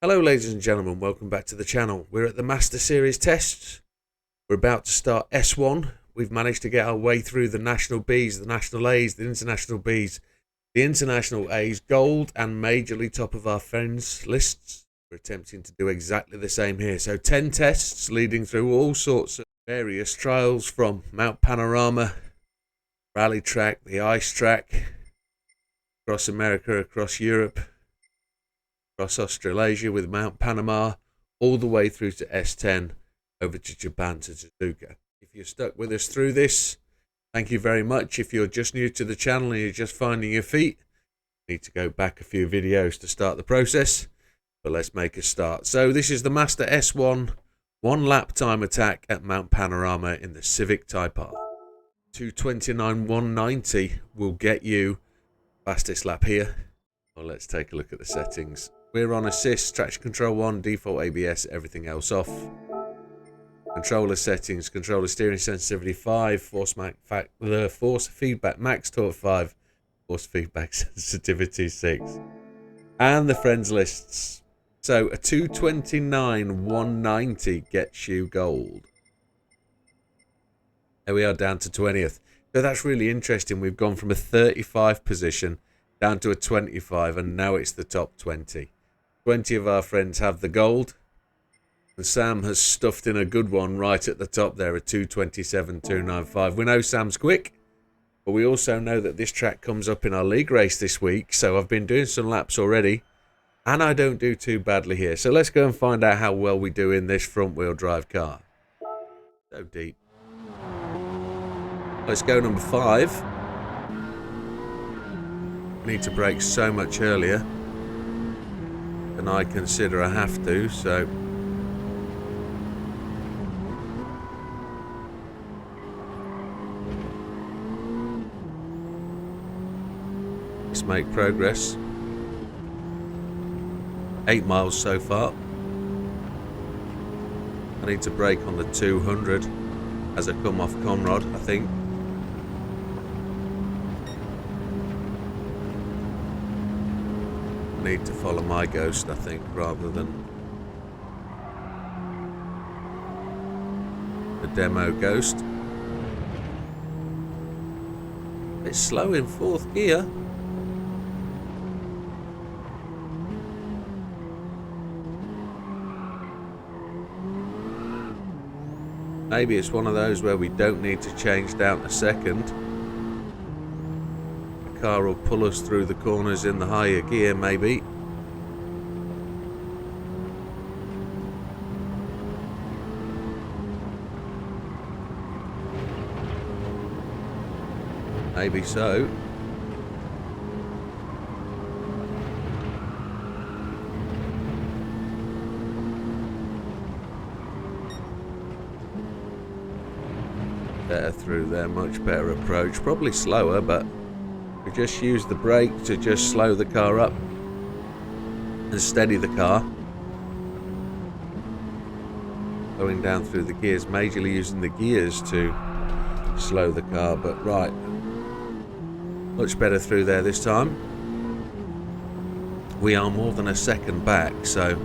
Hello ladies and gentlemen, welcome back to the channel. We're at the Master Series tests. We're about to start S1. We've managed to get our way through the National Bs, the National As, the International Bs, the International As, Gold and majorly top of our friends lists. We're attempting to do exactly the same here. So 10 tests leading through all sorts of various trials from Mount Panorama, Rally Track, the Ice Track, across America, across Europe, across Australasia with Mount Panama, all the way through to S10, over to Japan to Suzuka. If you're stuck with us through this, thank you very much. If you're just new to the channel and you're just finding your feet, you need to go back a few videos to start the process, but let's make a start. So this is the Master S1 one lap time attack at Mount Panorama in the Civic Type R. 2:29.190 will get you fastest lap here. Well, let's take a look at the settings. We're on assist, traction control 1, default ABS, everything else off. Controller settings, controller steering sensitivity 5, force feedback max torque 5, force feedback sensitivity 6. And the friends lists. So a 2:29.190 gets you gold. There we are, down to 20th. So that's really interesting. We've gone from a 35 position down to a 25, and now it's the top 20. 20 of our friends have the gold, and Sam has stuffed in a good one right at the top there, a 2:27.295. We know Sam's quick, but we also know that this track comes up in our league race this week, so I've been doing some laps already, and I don't do too badly here. So let's go and find out how well we do in this front-wheel drive car. So deep. Let's go number 5. I need to brake so much earlier than I consider I have to, so let's make progress. 8 miles so far. I need to brake on the 200 as I come off Conrod, I think. I need to follow my ghost, I think, rather than the demo ghost. It's slow in 4th gear. Maybe it's one of those where we don't need to change down to 2nd. The car will pull us through the corners in the higher gear, maybe. Maybe so. Better through there, much better approach. Probably slower, but we just use the brake to just slow the car up and steady the car. Going down through the gears, majorly using the gears to slow the car, but right. Much better through there this time. We are more than a second back, so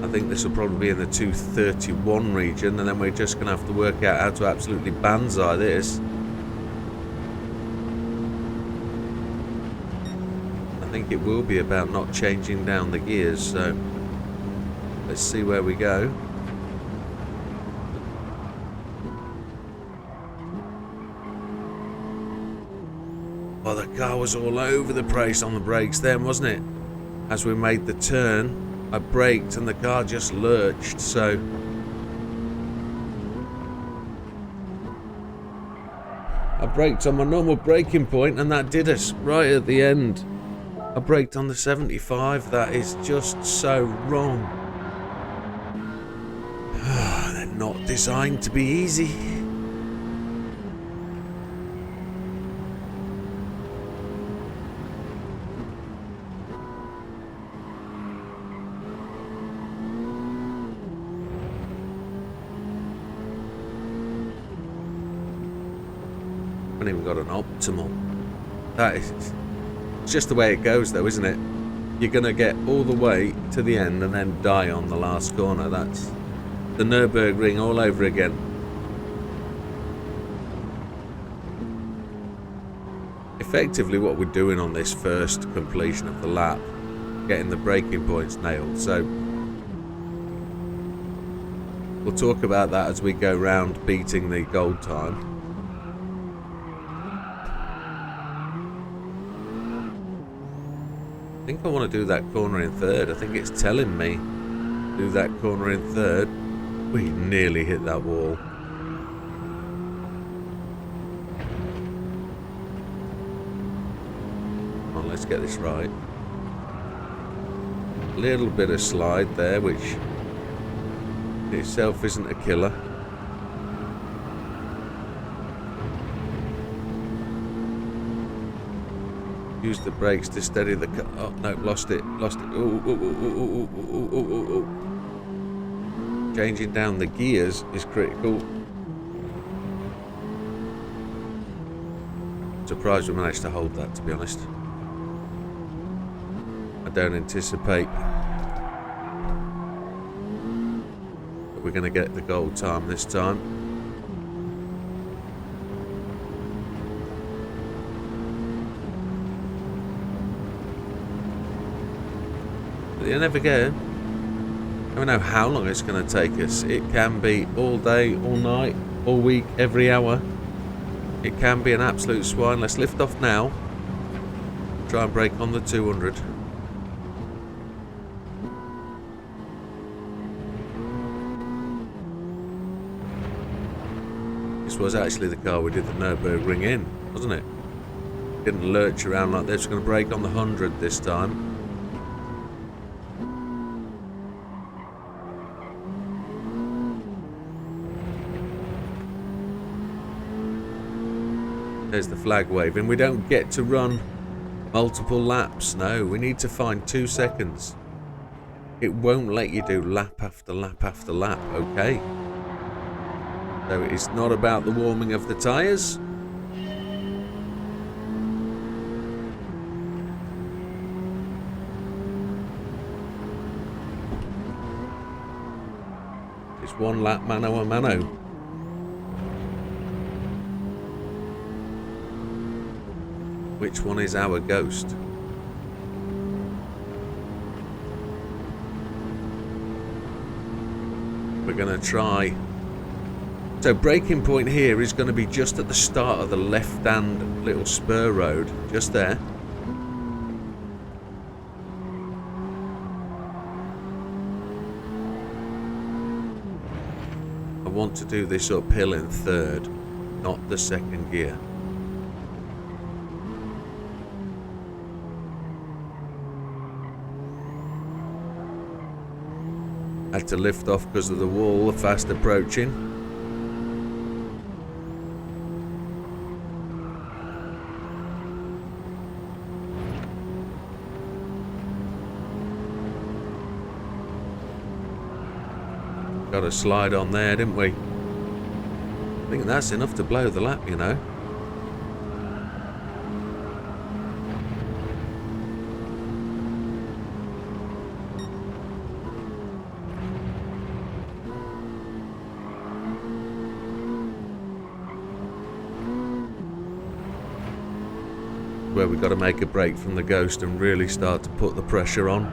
I think this will probably be in the 2:31 region, and then we're just going to have to work out how to absolutely banzai this. I think it will be about not changing down the gears, so let's see where we go. Well, the car was all over the place on the brakes then, wasn't it? As we made the turn, I braked and the car just lurched, so I braked on my normal braking point and that did us right at the end. I braked on the 75. That is just so wrong. They're not designed to be easy. Haven't even got an optimal. That is, it's just the way it goes though, isn't it? you're going to get all the way to the end and then die on the last corner. That's the Nürburgring all over again. Effectively what we're doing on this first completion of the lap, getting the braking points nailed. So we'll talk about that as we go round beating the gold time. I think I want to do that corner in third. I think it's telling me do that corner in third. We nearly hit that wall. Come on, let's get this right. A little bit of slide there, which in itself isn't a killer. Use the brakes to steady the car. Oh no, lost it. Ooh. Changing down the gears is critical. Surprised we managed to hold that, to be honest. I don't anticipate that we're going to get the gold time this time. But you never go. I don't know how long it's going to take us. It can be all day, all night, all week, every hour. It can be an absolute swine. Let's lift off now. Try and break on the 200. This was actually the car we did the Nürburgring in, wasn't it? Didn't lurch around like this. We're going to break on the 100 this time. There's the flag waving. We don't get to run multiple laps. No, we need to find 2 seconds. It won't let you do lap after lap after lap. Okay. So it's not about the warming of the tyres. It's 1 lap mano a mano. Which one is our ghost? We're going to try. So braking point here is going to be just at the start of the left-hand little spur road, just there. I want to do this uphill in third, not the second gear. Had to lift off because of the wall fast approaching. Got a slide on there, didn't we? I think that's enough to blow the lap, you know. Where we've got to make a break from the ghost and really start to put the pressure on.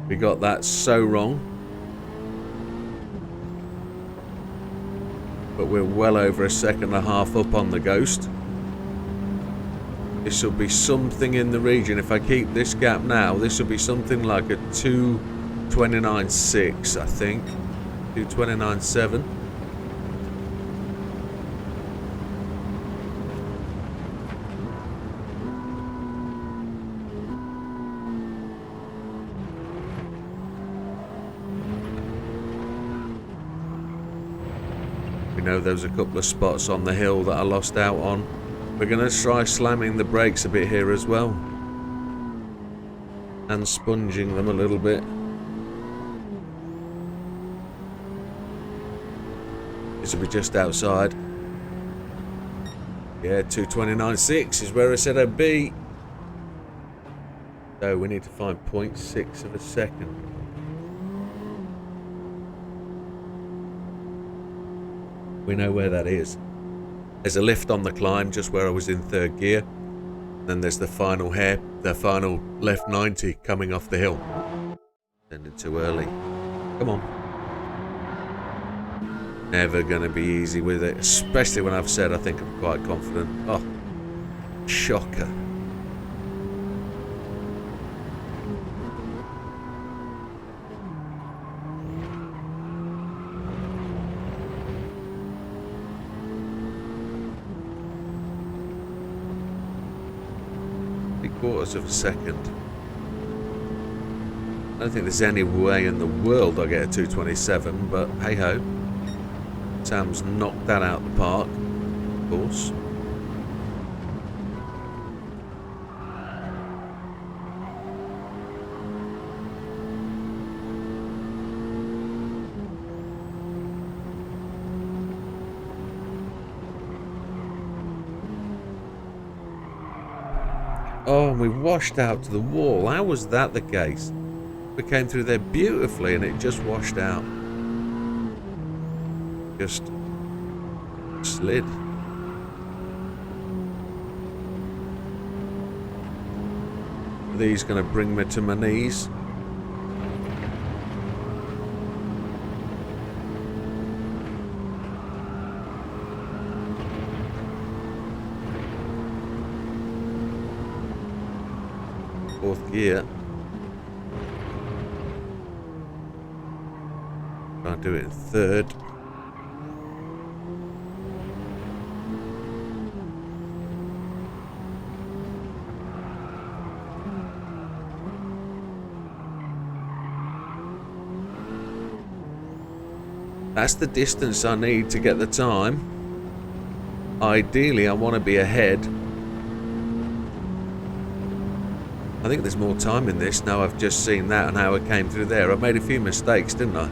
We got that so wrong. But we're well over a second and a half up on the ghost. This will be something in the region. If I keep this gap now, this will be something like a 2:29.6, I think. 2:29.7. Know there's a couple of spots on the hill that I lost out on. We're going to try slamming the brakes a bit here as well and sponging them a little bit. This will be just outside. Yeah, 229.6 is where I said I'd be. So we need to find 0.6 of a second. We know where that is. There's a lift on the climb just where I was in third gear. Then there's the final hair, the final left 90 coming off the hill. Ended too early. Come on. Never going to be easy with it, especially when I've said I think I'm quite confident. Oh, shocker. Quarters of a second. I don't think there's any way in the world I'll get a 227, but hey ho. Sam's knocked that out the park, of course. Oh, and we washed out to the wall. How was that the case? We came through there beautifully and it just washed out. Just slid. Are these going to bring me to my knees? Fourth gear. Try and do it in third. That's the distance I need to get the time. Ideally, I want to be ahead. I think there's more time in this now I've just seen that and how I came through there. I made a few mistakes, didn't I?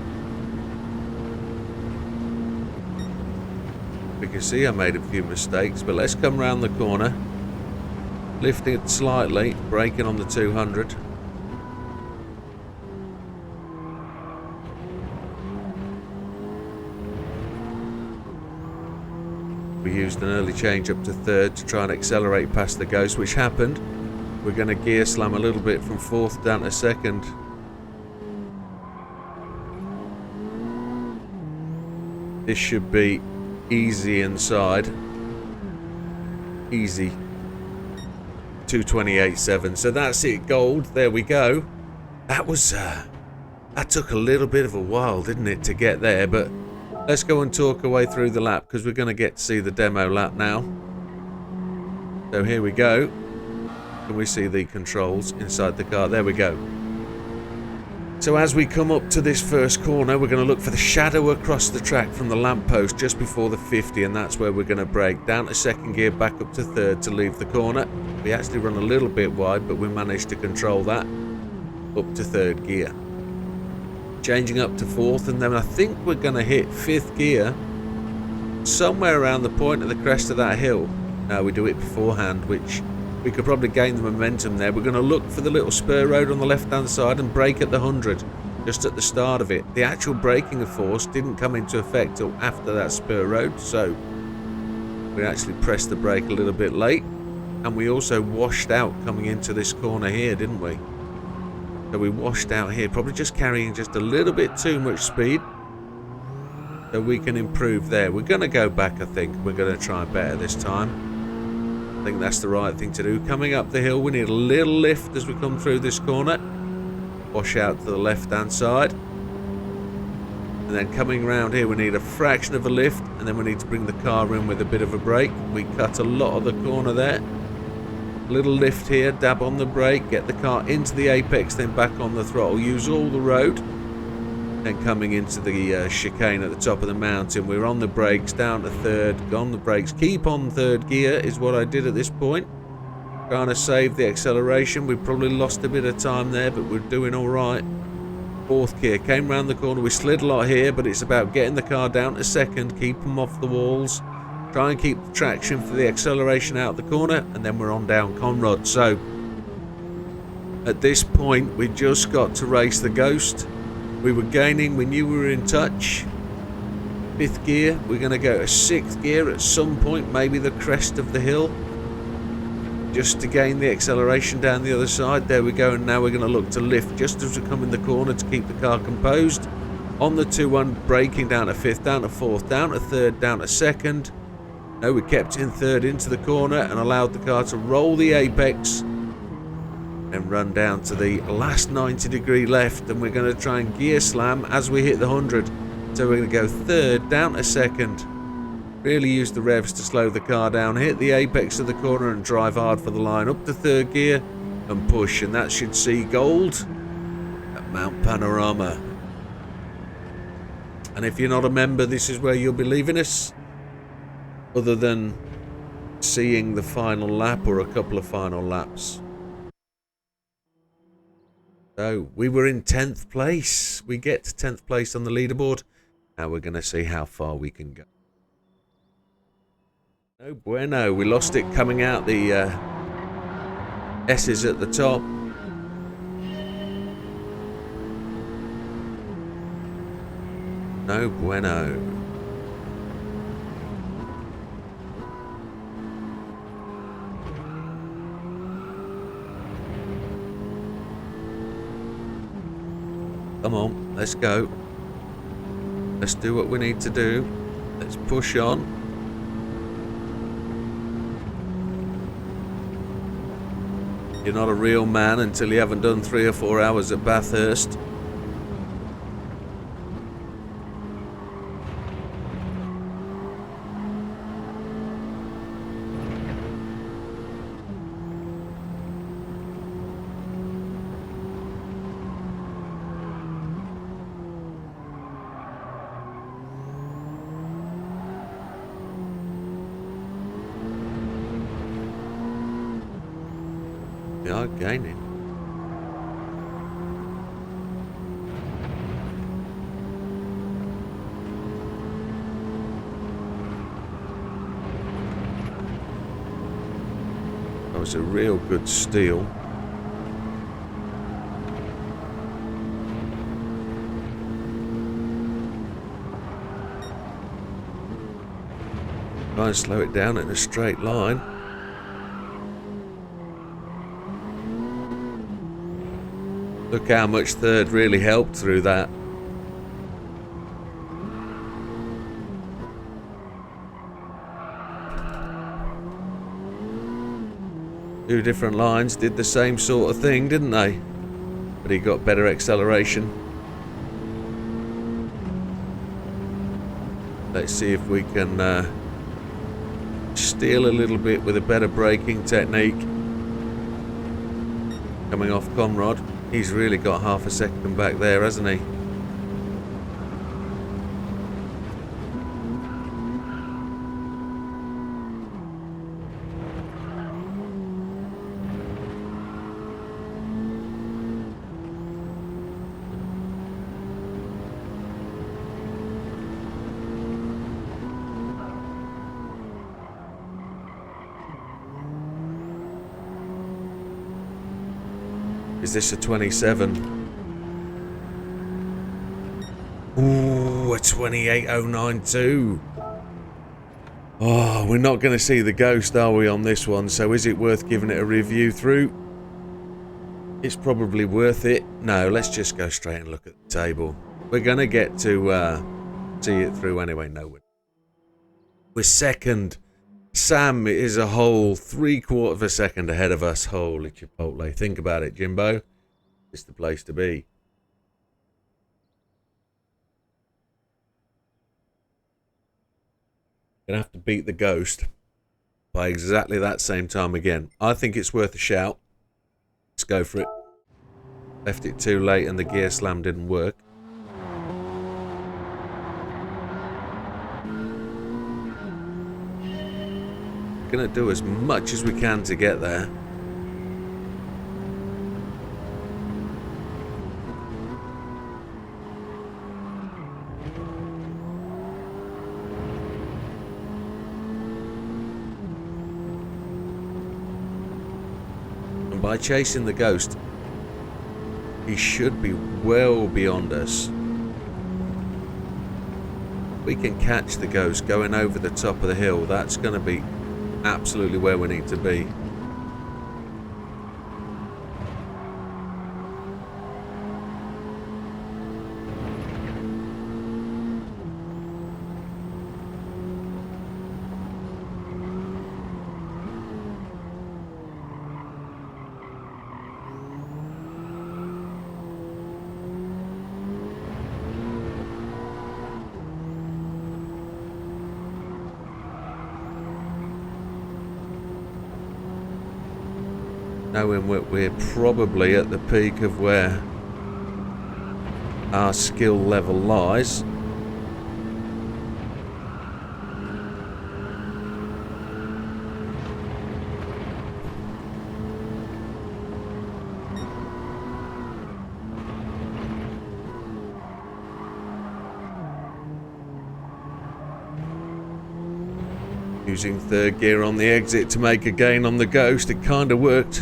We can see I made a few mistakes, but let's come round the corner. Lifting it slightly, braking on the 200. We used an early change up to third to try and accelerate past the ghost, which happened. We're going to gear slam a little bit from fourth down to second. This should be easy inside. Easy. 228.7. So that's it, gold. There we go. That was that took a little bit of a while, didn't it, to get there, but let's go and talk our way through the lap because we're going to get to see the demo lap now. So here we go. Can we see the controls inside the car? There we go. So as we come up to this first corner, we're going to look for the shadow across the track from the lamppost just before the 50, and that's where we're going to brake. Down to second gear, back up to third to leave the corner. We actually run a little bit wide, but we managed to control that. Up to third gear. Changing up to fourth, and then I think we're going to hit fifth gear somewhere around the point of the crest of that hill. No, we do it beforehand, which we could probably gain the momentum there. We're going to look for the little spur road on the left hand side and brake at the 100 just at the start of it. The actual braking force didn't come into effect till after that spur road, so we actually pressed the brake a little bit late, and we also washed out coming into this corner here, didn't we? So we washed out here, probably just carrying just a little bit too much speed, so we can improve there. We're going to go back, I think. We're going to try better this time. I think that's the right thing to do. Coming up the hill, we need a little lift as we come through this corner. Wash out to the left-hand side. And then coming around here, we need a fraction of a lift, and then we need to bring the car in with a bit of a brake. We cut a lot of the corner there. Little lift here, dab on the brake, get the car into the apex, then back on the throttle. Use all the road. Then coming into the chicane at the top of the mountain, we're on the brakes, down to third, on the brakes, keep on third gear is what I did at this point. Trying to save the acceleration. We probably lost a bit of time there, but we're doing all right. Fourth gear, came round the corner, we slid a lot here, but it's about getting the car down to second, keep them off the walls, Try and keep the traction for the acceleration out the corner, and then we're on down Conrod. So at this point, we just got to race the Ghost. We were gaining, we knew we were in touch. 5th gear, we're going to go to 6th gear at some point, maybe the crest of the hill, just to gain the acceleration down the other side. There we go, and now we're going to look to lift just as we come in the corner to keep the car composed. On the 2-1, braking down to 5th, down to 4th, down to 3rd, down to 2nd. No, we kept in 3rd into the corner and allowed the car to roll the apex and run down to the last 90-degree left, and we're going to try and gear slam as we hit the 100. So we're going to go 3rd, down to 2nd, really use the revs to slow the car down, hit the apex of the corner and drive hard for the line, up to 3rd gear and push, and that should see gold at Mount Panorama. And if you're not a member, this is where you'll be leaving us, other than seeing the final lap or a couple of final laps. So we were in 10th place. We get to 10th place on the leaderboard. Now we're going to see how far we can go. No bueno. We lost it coming out the S's at the top. No bueno. Come on, let's go. Let's do what we need to do. Let's push on. You're not a real man until you haven't done 3 or 4 hours at Bathurst. We are gaining. That was a real good steal. Try and slow it down in a straight line. Look how much 3rd really helped through that. Two different lines did the same sort of thing, didn't they? But he got better acceleration. Let's see if we can steal a little bit with a better braking technique. Coming off Conrod. He's really got half a second back there, hasn't he? Is this a 27? Ooh, a 28.092. Oh, we're not going to see the Ghost, are we, on this one? So is it worth giving it a review through? It's probably worth it. No, let's just go straight and look at the table. We're going to get to see it through anyway. No, we're second. Sam is a whole 3/4 of a second ahead of us. Holy Chipotle. Think about it, Jimbo. It's the place to be. Gonna have to beat the Ghost by exactly that same time again. I think it's worth a shout. Let's go for it. Left it too late and the gear slam didn't work. Gonna do as much as we can to get there. by chasing the ghost, he should be well beyond us. We can catch the ghost going over the top of the hill. That's going to be absolutely where we need to be. Knowing we're probably at the peak of where our skill level lies. Using third gear on the exit to make a gain on the ghost, it kind of worked.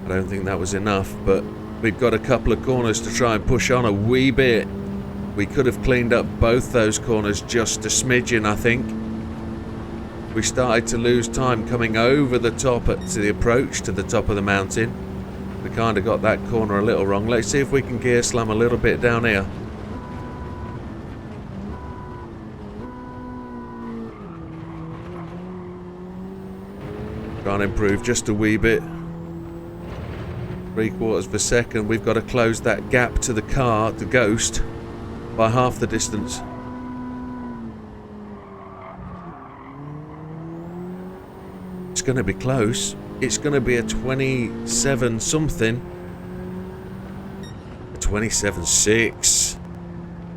I don't think that was enough, but we've got a couple of corners to try and push on a wee bit. We could have cleaned up both those corners just a smidgen, I think. We started to lose time coming over the top to the approach to the top of the mountain. We kind of got that corner a little wrong. Let's see if we can gear slam a little bit down here. Try and improve just a wee bit. 3/4 of a second. We've got to close that gap to the car, the ghost, by half the distance. It's going to be close. It's going to be a 27 something. A 27.6.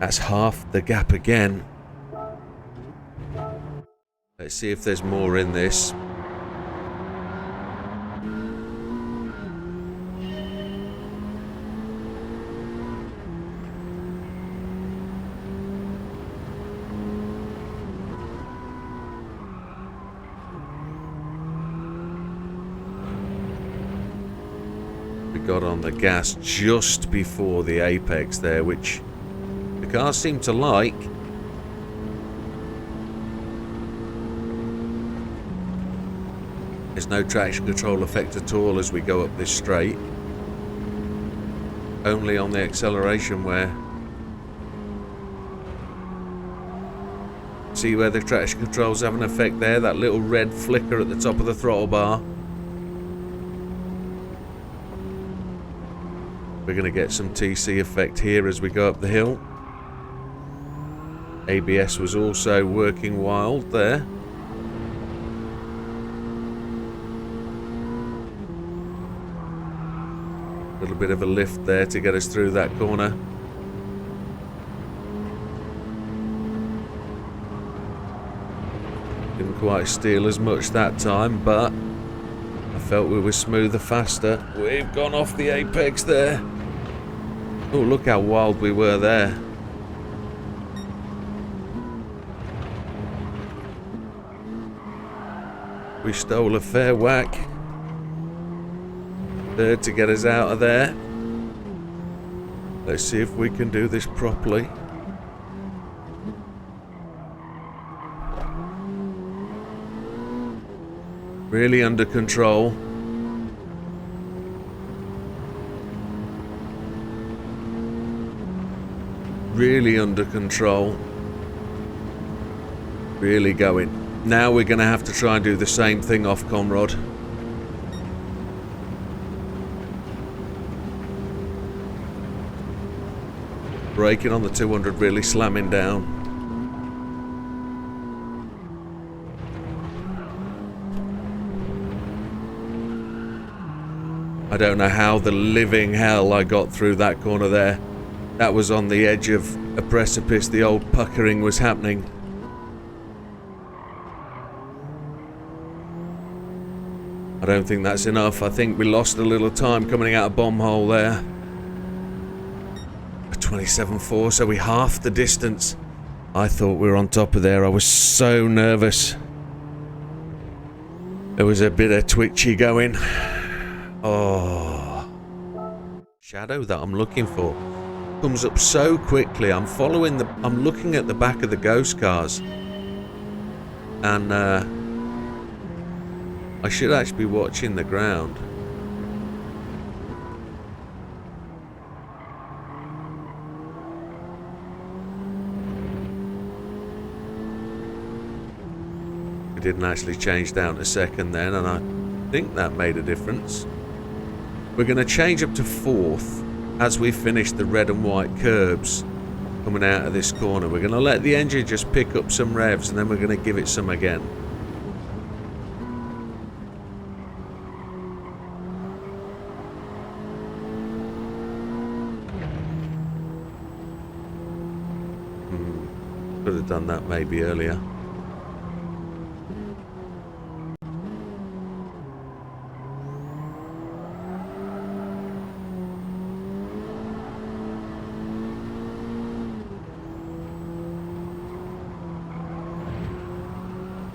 That's half the gap again. Let's see if there's more in this. Got on the gas just before the apex there, which the car seemed to like. There's no traction control effect at all as we go up this straight. Only on the acceleration where... See where the traction controls have an effect there? That little red flicker at the top of the throttle bar. We're going to get some TC effect here as we go up the hill. ABS was also working wild there. A little bit of a lift there to get us through that corner. Didn't quite steal as much that time, but I felt we were smoother, faster. We've gone off the apex there. Oh, look how wild we were there. We stole a fair whack. Third to get us out of there. Let's see if we can do this properly. Really under control. Really under control. Really going. Now we're going to have to try and do the same thing off Conrod. Braking on the 200, really slamming down. I don't know how the living hell I got through that corner there. That was on the edge of a precipice. The old puckering was happening. I don't think that's enough. I think we lost a little time coming out of bomb hole there. A 27.4, so we halved the distance. I thought we were on top of there. I was so nervous. There was a bit of twitchy going. Oh. Shadow that I'm looking for comes up so quickly. I'm looking at the back of the ghost cars. And I should actually be watching the ground. Didn't actually change down to second then, and I think that made a difference. We're going to change up to fourth as we finish the red and white curbs coming out of this corner. We're going to let the engine just pick up some revs, and then we're going to give it some again. Could have done that maybe earlier.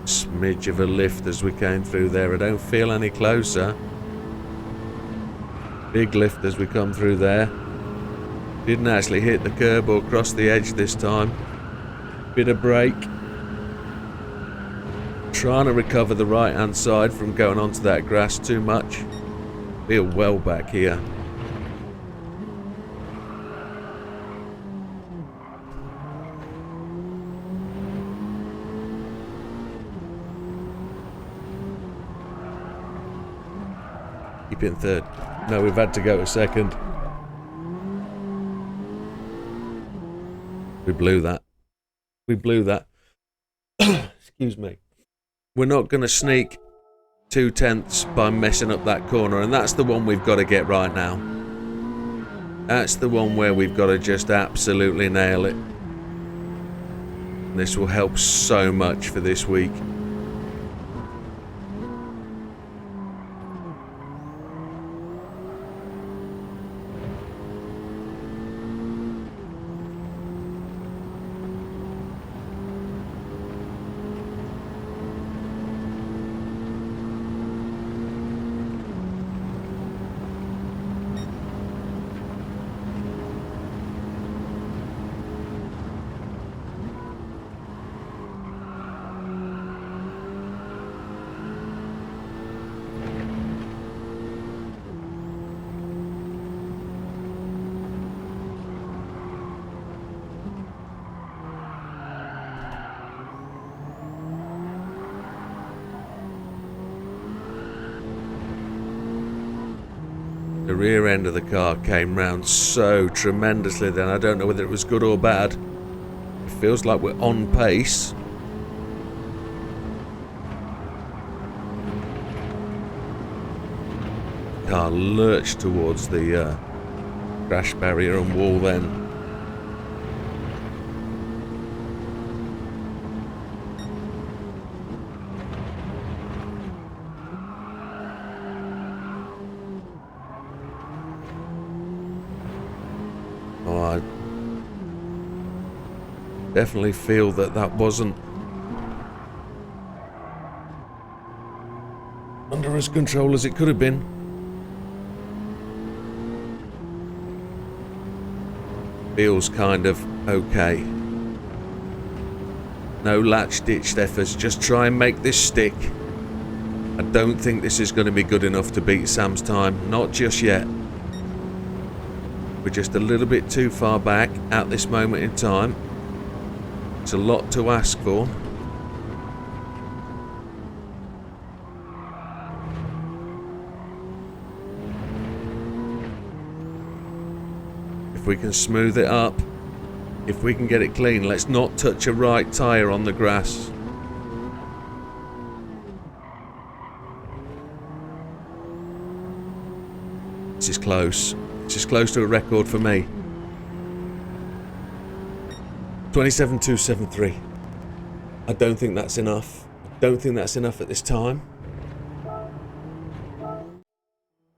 Smidge of a lift as we came through there. I don't feel any closer. Big lift as we come through there. Didn't actually hit the curb or cross the edge this time. Bit of brake. Trying to recover the right hand side from going onto that grass too much. Feel well back here. Keep it in third. No, we've had to go to second. We blew that. We blew that. Excuse me. We're not going to sneak 0.2 by messing up that corner, and that's the one we've got to get right now. That's the one where we've got to just absolutely nail it. This will help so much for this week. The rear end of the car came round so tremendously then. I don't know whether it was good or bad. It feels like we're on pace. The car lurched towards the crash barrier and wall then. I definitely feel that wasn't under as control as it could have been. Feels kind of okay. No latch-ditched efforts, just try and make this stick. I don't think this is going to be good enough to beat Sam's time, not just yet. We're just a little bit too far back at this moment in time. It's a lot to ask for. If we can smooth it up, if we can get it clean, let's not touch a right tyre on the grass. This is close. This is close to a record for me. 27.273. I don't think that's enough. I don't think that's enough at this time.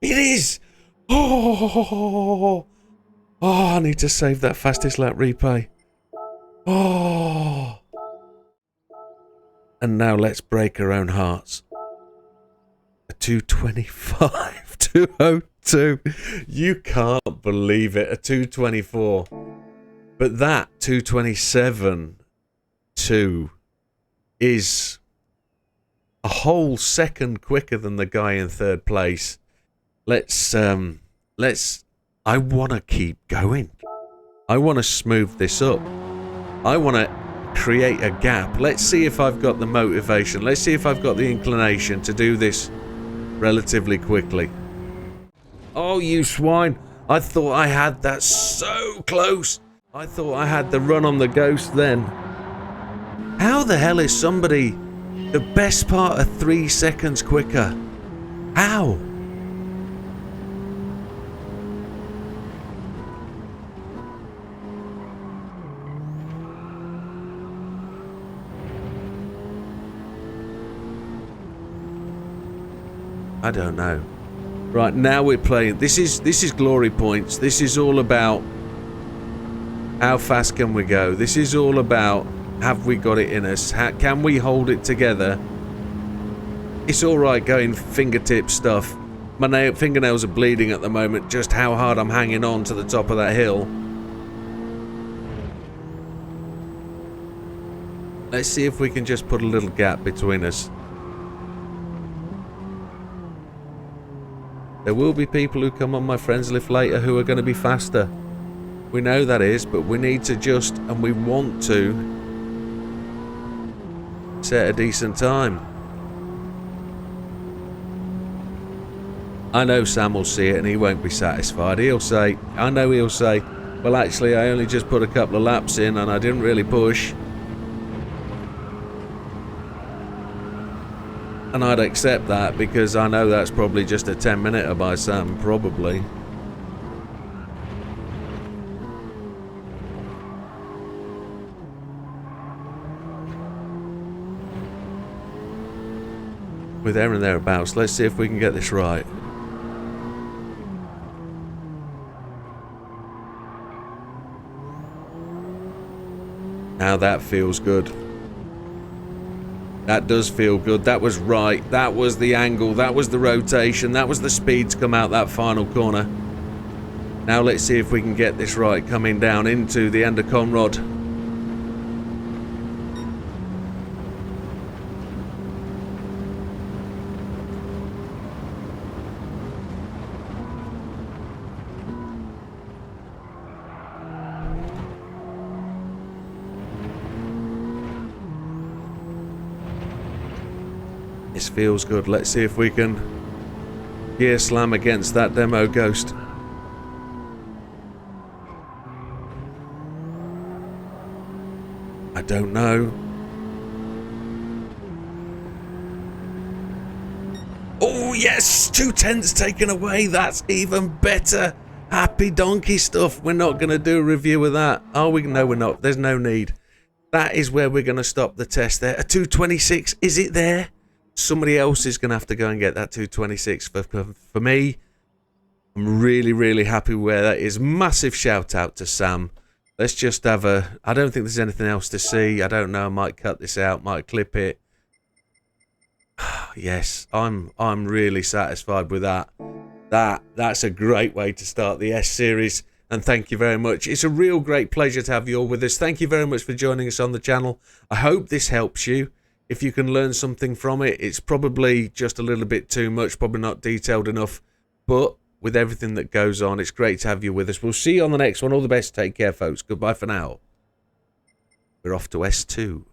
It is! Oh! Oh, I need to save that fastest lap replay. Oh. And now let's break our own hearts. A 225, 202. You can't believe it. A 224. But that 227 2 is a whole second quicker than the guy in third place. Let's I want to keep going. I want to smooth this up. I want to create a gap. Let's see if I've got the motivation. Let's see if I've got the inclination to do this relatively quickly. Oh, you swine. I thought I had that so close. I thought I had the run on the ghost then. How the hell is somebody the best part of 3 seconds quicker? How? I don't know. Right, now we're playing. This is glory points. This is all about how fast can we go. This is all about have we got it in us. Can we hold it together? It's all right going fingertip stuff. My fingernails are bleeding at the moment. Just how hard I'm hanging on to the top of that hill. Let's see if we can just put a little gap between us. There will be people who come on my friends list later who are going to be faster. We know that is, but we need to just, and we want to, set a decent time. I know Sam will see it and he won't be satisfied. I know he'll say, well actually I only just put a couple of laps in and I didn't really push. And I'd accept that because I know that's probably just a 10-minute by Sam, probably. With there and thereabouts, let's see if we can get this right. Now that feels good. That does feel good. That was right. That was the angle. That was the rotation. That was the speed to come out that final corner. Now let's see if we can get this right coming down into the end of Conrod. This feels good. Let's see if we can gear slam against that demo ghost. I don't know. Oh yes, 2/10 taken away. That's even better. Happy donkey stuff. We're not going to do a review of that, are we? No, we're not. There's no need. That is where we're going to stop the test there. A 226, is it there? Somebody else is going to have to go and get that 226 for me. I'm really, really happy where that is. Massive shout out to Sam. Let's just have a... I don't think there's anything else to see. I don't know. I might cut this out. Might clip it. Yes, I'm really satisfied with that. That's a great way to start the S series. And thank you very much. It's a real great pleasure to have you all with us. Thank you very much for joining us on the channel. I hope this helps you. If you can learn something from it, it's probably just a little bit too much, probably not detailed enough. But with everything that goes on, it's great to have you with us. We'll see you on the next one. All the best. Take care, folks. Goodbye for now. We're off to S2.